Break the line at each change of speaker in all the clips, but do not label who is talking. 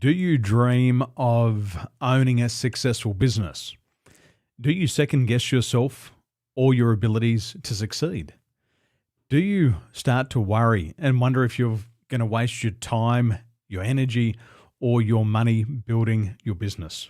Do you dream of owning a successful business? Do you second guess yourself or your abilities to succeed? Do you start to worry and wonder if you're going to waste your time, your energy, or your money building your business?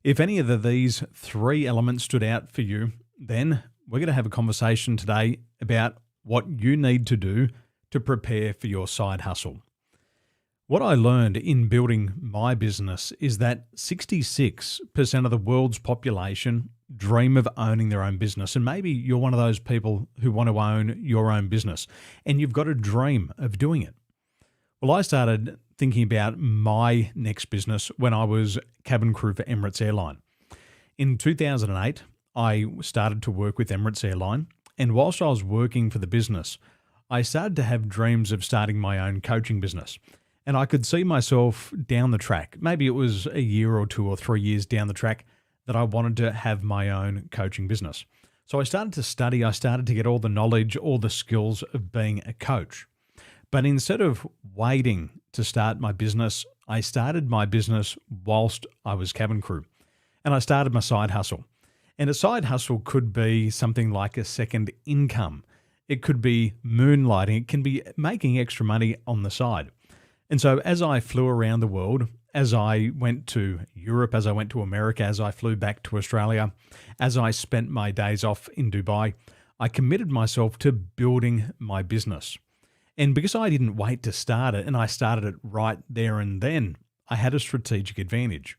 If any of these three elements stood out for you, then we're going to have a conversation today about what you need to do to prepare for your side hustle. What I learned in building my business is that 66% of the world's population dream of owning their own business. And maybe you're one of those people who want to own your own business and you've got a dream of doing it. Well, I started thinking about my next business when I was cabin crew for Emirates Airline. In 2008, I started to work with Emirates Airline. And whilst I was working for the business, I started to have dreams of starting my own coaching business. And I could see myself down the track, maybe it was a year or 2 or 3 years down the track, that I wanted to have my own coaching business. So I started to study, I started to get all the knowledge, all the skills of being a coach. But instead of waiting to start my business, I started my business whilst I was cabin crew. And I started my side hustle. And a side hustle could be something like a second income. It could be moonlighting. It can be making extra money on the side. And so as I flew around the world, as I went to Europe, as I went to America, as I flew back to Australia, as I spent my days off in Dubai, I committed myself to building my business. And because I didn't wait to start it, and I started it right there and then, I had a strategic advantage.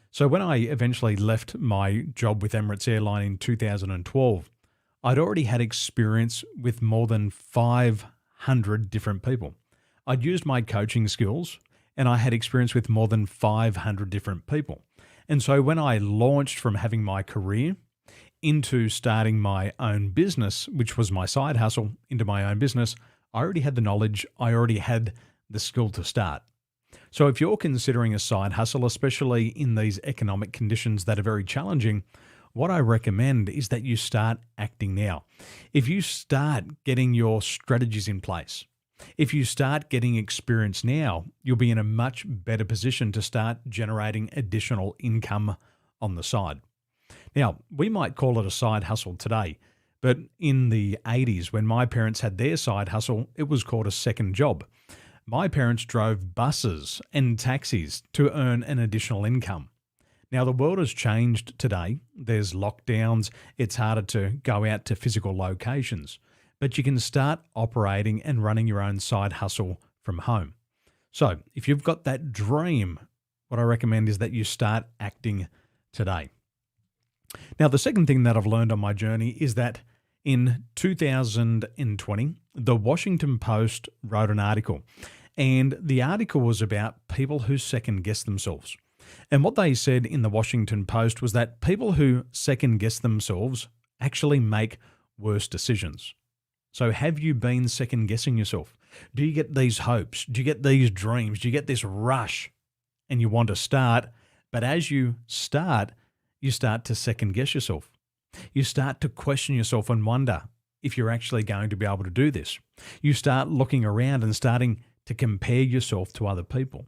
So when I eventually left my job with Emirates Airline in 2012, I'd already had experience with more than 500 different people. I'd used my coaching skills and I had experience with more than 500 different people. And so when I launched from having my career into starting my own business, which was my side hustle, into my own business, I already had the knowledge, I already had the skill to start. So if you're considering a side hustle, especially in these economic conditions that are very challenging, what I recommend is that you start acting now. If you start getting your strategies in place, if you start getting experience now, you'll be in a much better position to start generating additional income on the side. Now, we might call it a side hustle today, but in the 80s, when my parents had their side hustle, it was called a second job. My parents drove buses and taxis to earn an additional income. Now, the world has changed today. There's lockdowns. It's harder to go out to physical locations. But you can start operating and running your own side hustle from home. So if you've got that dream, what I recommend is that you start acting today. Now, the second thing that I've learned on my journey is that in 2020, the Washington Post wrote an article, and the article was about people who second guess themselves. And what they said in the Washington Post was that people who second guess themselves actually make worse decisions. So have you been second guessing yourself? Do you get these hopes? Do you get these dreams? Do you get this rush and you want to start? But as you start to second guess yourself. You start to question yourself and wonder if you're actually going to be able to do this. You start looking around and starting to compare yourself to other people.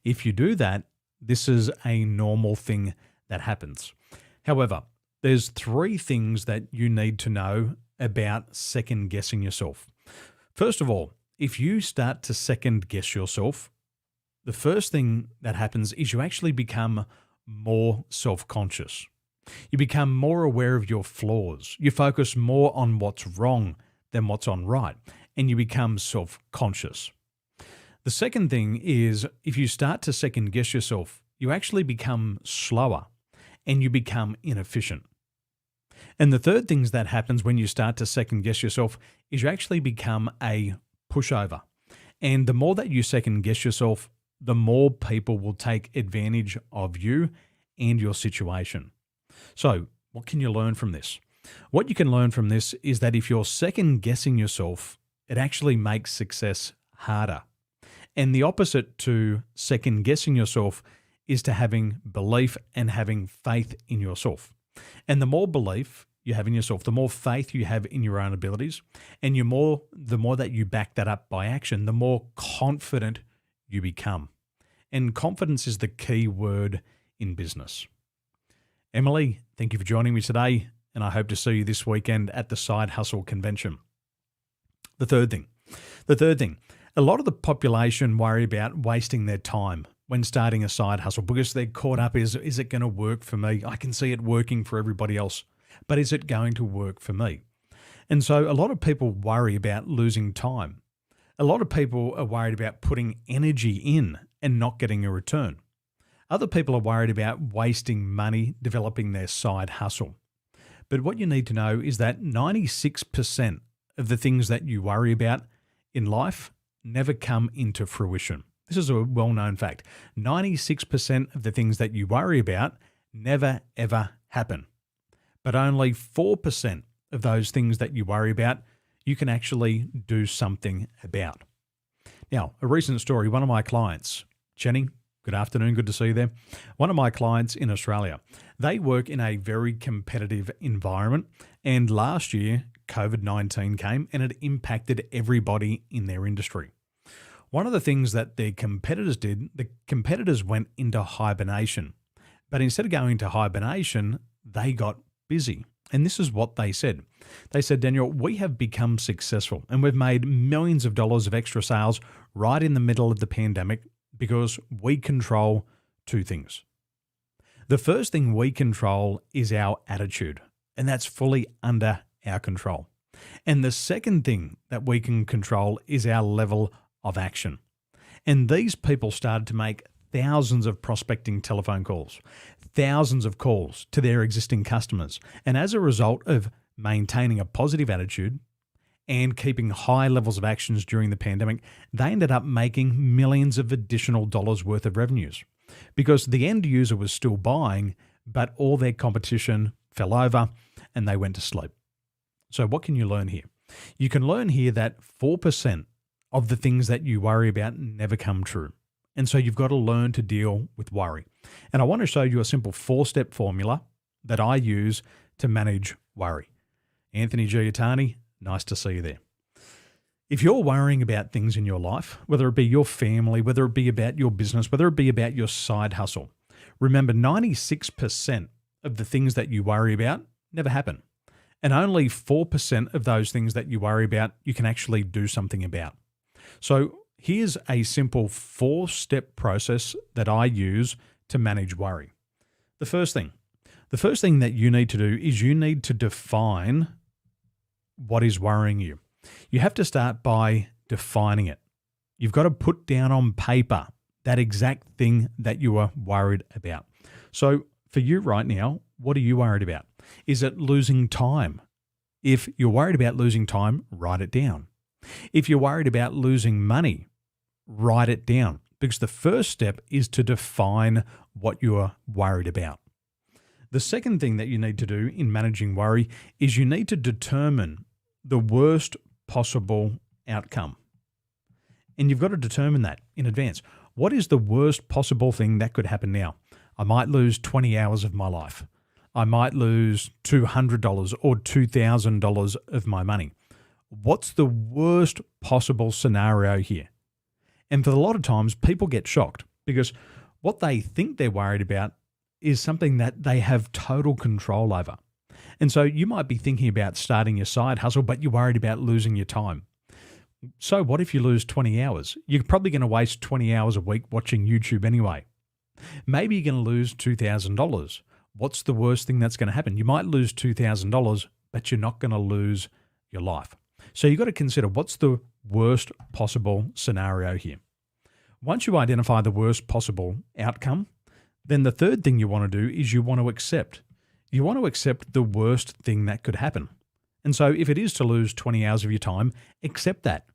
If you do that, this is a normal thing that happens. However, there's 3 things that you need to know about second guessing yourself. First of all, if you start to second guess yourself, the first thing that happens is you actually become more self-conscious. You become more aware of your flaws. You focus more on what's wrong than what's on right, and you become self-conscious. The second thing is if you start to second guess yourself, you actually become slower and you become inefficient. And the third thing that happens when you start to second guess yourself is you actually become a pushover. And the more that you second guess yourself, the more people will take advantage of you and your situation. So what can you learn from this? What you can learn from this is that if you're second guessing yourself, it actually makes success harder. And the opposite to second guessing yourself is to having belief and having faith in yourself. And the more belief you have in yourself, the more faith you have in your own abilities, and the more that you back that up by action, the more confident you become. And confidence is the key word in business. Emily, thank you for joining me today, and I hope to see you this weekend at the Side Hustle Convention. The third thing, a lot of the population worry about wasting their time when starting a side hustle because they're caught up is it going to work for me? I can see it working for everybody else, but is it going to work for me? And so a lot of people worry about losing time. A lot of people are worried about putting energy in and not getting a return. Other people are worried about wasting money developing their side hustle. But what you need to know is that 96% of the things that you worry about in life never come into fruition. This is a well-known fact. 96% of the things that you worry about never, ever happen. But only 4% of those things that you worry about, you can actually do something about. Now, a recent story, one of my clients, Jenny, good afternoon, good to see you there. One of my clients in Australia, they work in a very competitive environment, and last year, COVID-19 came and it impacted everybody in their industry. One of the things that their competitors did, the competitors went into hibernation. But instead of going into hibernation, they got busy. And this is what they said. They said, Daniel, we have become successful and we've made millions of dollars of extra sales right in the middle of the pandemic because we control two things. The first thing we control is our attitude, and that's fully under our control. And the second thing that we can control is our level of action. And these people started to make thousands of prospecting telephone calls, thousands of calls to their existing customers. And as a result of maintaining a positive attitude and keeping high levels of actions during the pandemic, they ended up making millions of additional dollars worth of revenues because the end user was still buying, but all their competition fell over and they went to sleep. So what can you learn here? You can learn here that 4% of the things that you worry about never come true. And so you've got to learn to deal with worry. And I want to show you a simple 4-step formula that I use to manage worry. Anthony Giotani, nice to see you there. If you're worrying about things in your life, whether it be your family, whether it be about your business, whether it be about your side hustle, remember 96% of the things that you worry about never happen. And only 4% of those things that you worry about, you can actually do something about. So here's a simple 4-step process that I use to manage worry. The first thing that you need to do is you need to define what is worrying you. You have to start by defining it. You've got to put down on paper that exact thing that you are worried about. So for you right now, what are you worried about? Is it losing time? If you're worried about losing time, write it down. If you're worried about losing money, write it down, because the first step is to define what you are worried about. The second thing that you need to do in managing worry is you need to determine the worst possible outcome. And you've got to determine that in advance. What is the worst possible thing that could happen now? I might lose 20 hours of my life. I might lose $200 or $2,000 of my money. What's the worst possible scenario here? And for a lot of times, people get shocked because what they think they're worried about is something that they have total control over. And so you might be thinking about starting your side hustle, but you're worried about losing your time. So what if you lose 20 hours? You're probably going to waste 20 hours a week watching YouTube anyway. Maybe you're going to lose $2,000. What's the worst thing that's going to happen? You might lose $2,000, but you're not going to lose your life. So you've got to consider what's the worst possible scenario here. Once you identify the worst possible outcome, then the third thing you want to do is you want to accept. You want to accept the worst thing that could happen. And so if it is to lose 20 hours of your time, accept that.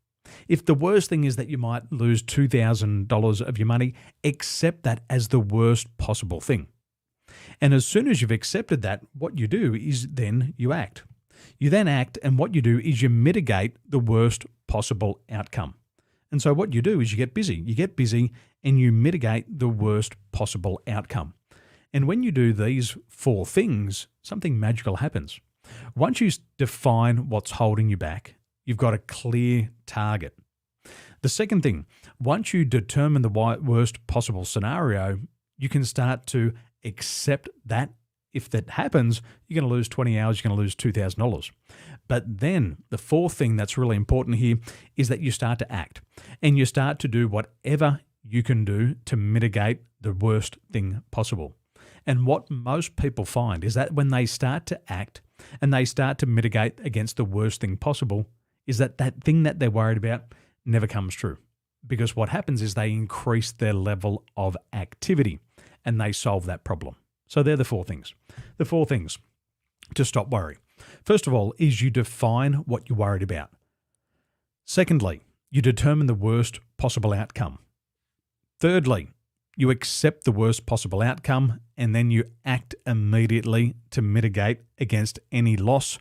If the worst thing is that you might lose $2,000 of your money, accept that as the worst possible thing. And as soon as you've accepted that, what you do is then you act. You then act, and what you do is you mitigate the worst possible outcome. And so what you do is you get busy. You get busy and you mitigate the worst possible outcome. And when you do these 4 things, something magical happens. Once you define what's holding you back, you've got a clear target. The second thing, once you determine the worst possible scenario, you can start to accept that if that happens, you're going to lose 20 hours, you're going to lose $2,000. But then the fourth thing that's really important here is that you start to act and you start to do whatever you can do to mitigate the worst thing possible. And what most people find is that when they start to act and they start to mitigate against the worst thing possible, is that that thing that they're worried about never comes true. Because what happens is they increase their level of activity and they solve that problem. So they're the four things. The four things to stop worry. First of all is you define what you're worried about. Secondly, you determine the worst possible outcome. Thirdly, you accept the worst possible outcome and then you act immediately to mitigate against any loss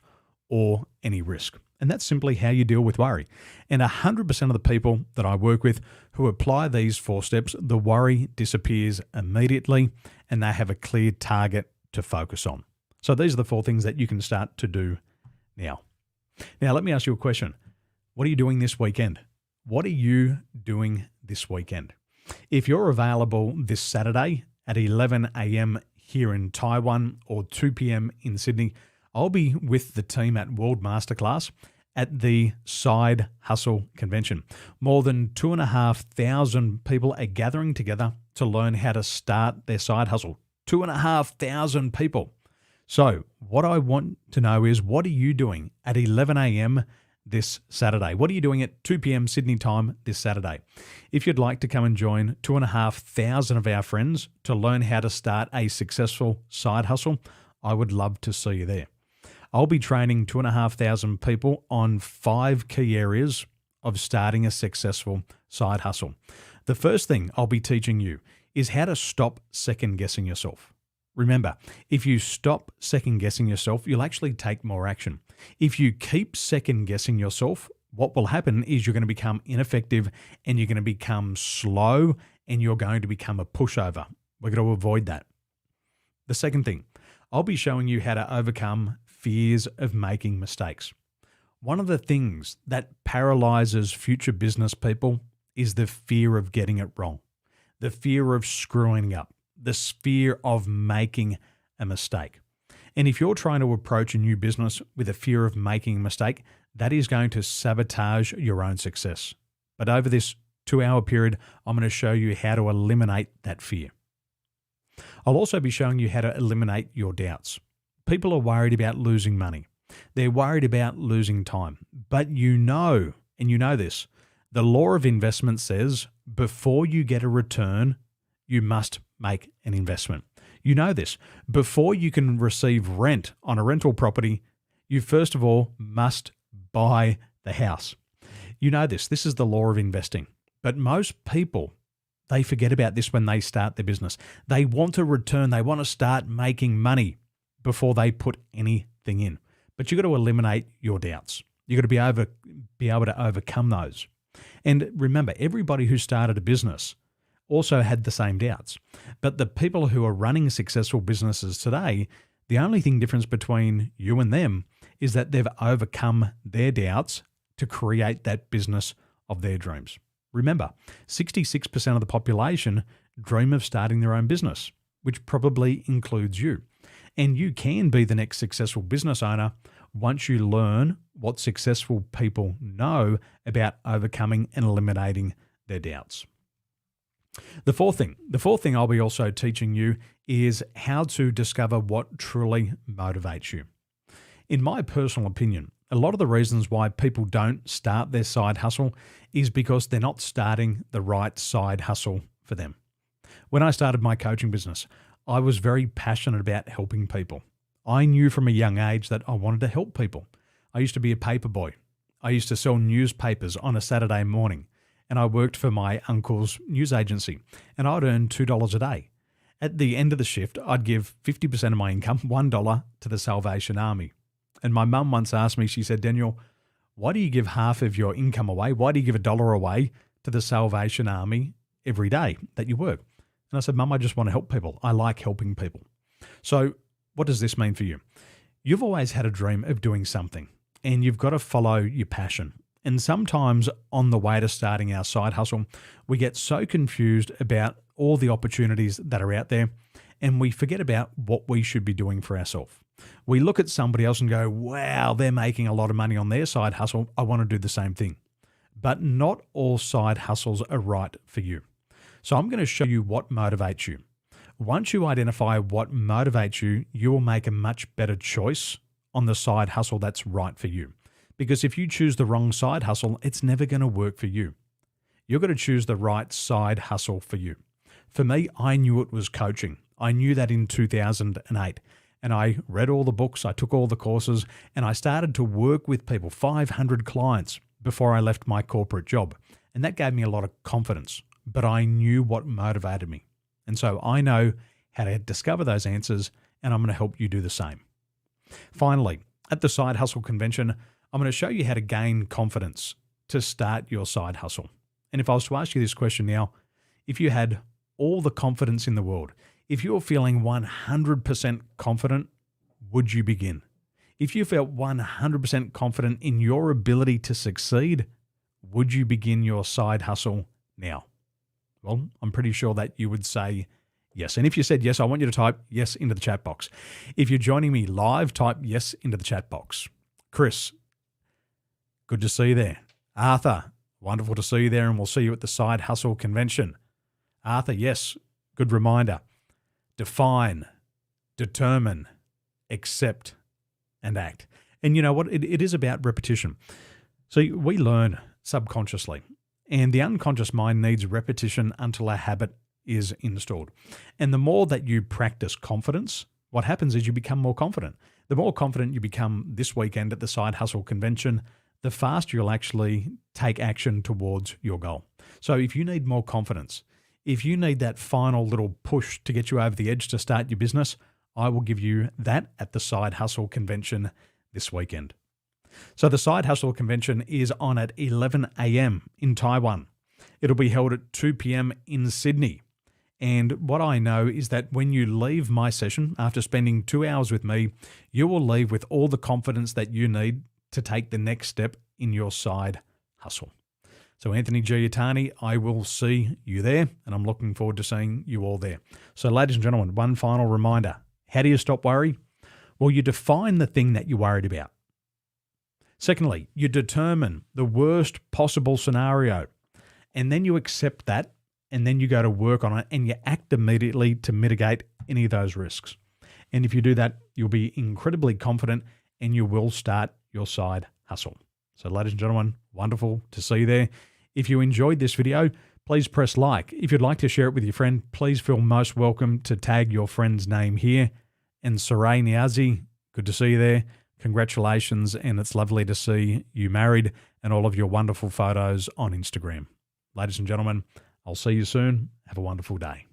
or any risk. And that's simply how you deal with worry. And 100% of the people that I work with who apply these 4 steps, the worry disappears immediately and they have a clear target to focus on. So these are the 4 things that you can start to do now. Now, let me ask you a question. What are you doing this weekend? What are you doing this weekend? If you're available this Saturday at 11 a.m. here in Taiwan or 2 p.m. in Sydney, I'll be with the team at World Masterclass at the Side Hustle Convention. More than 2,500 people are gathering together to learn how to start their side hustle. 2,500 people. So what I want to know is, what are you doing at 11 a.m. this Saturday? What are you doing at 2 p.m. Sydney time this Saturday? If you'd like to come and join 2,500 of our friends to learn how to start a successful side hustle, I would love to see you there. I'll be training 2,500 people on 5 key areas of starting a successful side hustle. The first thing I'll be teaching you is how to stop second-guessing yourself. Remember, if you stop second-guessing yourself, you'll actually take more action. If you keep second-guessing yourself, what will happen is you're going to become ineffective and you're going to become slow and you're going to become a pushover. We're going to avoid that. The second thing, I'll be showing you how to overcome fears of making mistakes. One of the things that paralyzes future business people is the fear of getting it wrong, the fear of screwing up, the fear of making a mistake. And if you're trying to approach a new business with a fear of making a mistake, that is going to sabotage your own success. But over this 2-hour period, I'm going to show you how to eliminate that fear. I'll also be showing you how to eliminate your doubts. People are worried about losing money. They're worried about losing time. But you know, and you know this, the law of investment says before you get a return, you must make an investment. You know this. Before you can receive rent on a rental property, you first of all must buy the house. You know this. This is the law of investing. But most people, they forget about this when they start their business. They want a return. They want to start making money before they put anything in. But you've got to eliminate your doubts. You've got to be able to overcome those. And remember, everybody who started a business also had the same doubts. But the people who are running successful businesses today, the only thing difference between you and them is that they've overcome their doubts to create that business of their dreams. Remember, 66% of the population dream of starting their own business, which probably includes you. And you can be the next successful business owner once you learn what successful people know about overcoming and eliminating their doubts. The fourth thing I'll be also teaching you is how to discover what truly motivates you. In my personal opinion, a lot of the reasons why people don't start their side hustle is because they're not starting the right side hustle for them. When I started my coaching business, I was very passionate about helping people. I knew from a young age that I wanted to help people. I used to be a paper boy. I used to sell newspapers on a Saturday morning, and I worked for my uncle's news agency, and I'd earn $2 a day. At the end of the shift, I'd give 50% of my income, $1, to the Salvation Army. And my mum once asked me, she said, "Daniel, why do you give half of your income away? Why do you give $1 away to the Salvation Army every day that you work?" And I said, "Mum, I just want to help people. I like helping people." So what does this mean for you? You've always had a dream of doing something, and you've got to follow your passion. And sometimes on the way to starting our side hustle, we get so confused about all the opportunities that are out there, and we forget about what we should be doing for ourselves. We look at somebody else and go, wow, they're making a lot of money on their side hustle. I want to do the same thing. But not all side hustles are right for you. So I'm going to show you what motivates you. Once you identify what motivates you, you will make a much better choice on the side hustle that's right for you. Because if you choose the wrong side hustle, it's never going to work for you. You're going to choose the right side hustle for you. For me, I knew it was coaching. I knew that in 2008. And I read all the books, I took all the courses, and I started to work with people, 500 clients, before I left my corporate job. And that gave me a lot of confidence. But I knew what motivated me. And so I know how to discover those answers, and I'm going to help you do the same. Finally, at the Side Hustle Convention, I'm going to show you how to gain confidence to start your side hustle. And if I was to ask you this question now, if you had all the confidence in the world, if you were feeling 100% confident, would you begin? If you felt 100% confident in your ability to succeed, would you begin your side hustle now? Well, I'm pretty sure that you would say yes. And if you said yes, I want you to type yes into the chat box. If you're joining me live, type yes into the chat box. Chris, good to see you there. Arthur, wonderful to see you there, and we'll see you at the Side Hustle Convention. Arthur, yes, good reminder. Define, determine, accept, and act. And you know what? It is about repetition. So we learn subconsciously, and the unconscious mind needs repetition until a habit is installed. And the more that you practice confidence, what happens is you become more confident. The more confident you become this weekend at the Side Hustle Convention, the faster you'll actually take action towards your goal. So if you need more confidence, if you need that final little push to get you over the edge to start your business, I will give you that at the Side Hustle Convention this weekend. So the Side Hustle Convention is on at 11 a.m. in Taiwan. It'll be held at 2 p.m. in Sydney. And what I know is that when you leave my session, after spending 2 hours with me, you will leave with all the confidence that you need to take the next step in your side hustle. So Anthony Giuliani, I will see you there, and I'm looking forward to seeing you all there. So ladies and gentlemen, one final reminder. How do you stop worry? Well, you define the thing that you're worried about. Secondly, you determine the worst possible scenario, and then you accept that, and then you go to work on it, and you act immediately to mitigate any of those risks. And if you do that, you'll be incredibly confident, and you will start your side hustle. So ladies and gentlemen, wonderful to see you there. If you enjoyed this video, please press like. If you'd like to share it with your friend, please feel most welcome to tag your friend's name here. And Saray Niazi, good to see you there. Congratulations, and it's lovely to see you married and all of your wonderful photos on Instagram. Ladies and gentlemen, I'll see you soon. Have a wonderful day.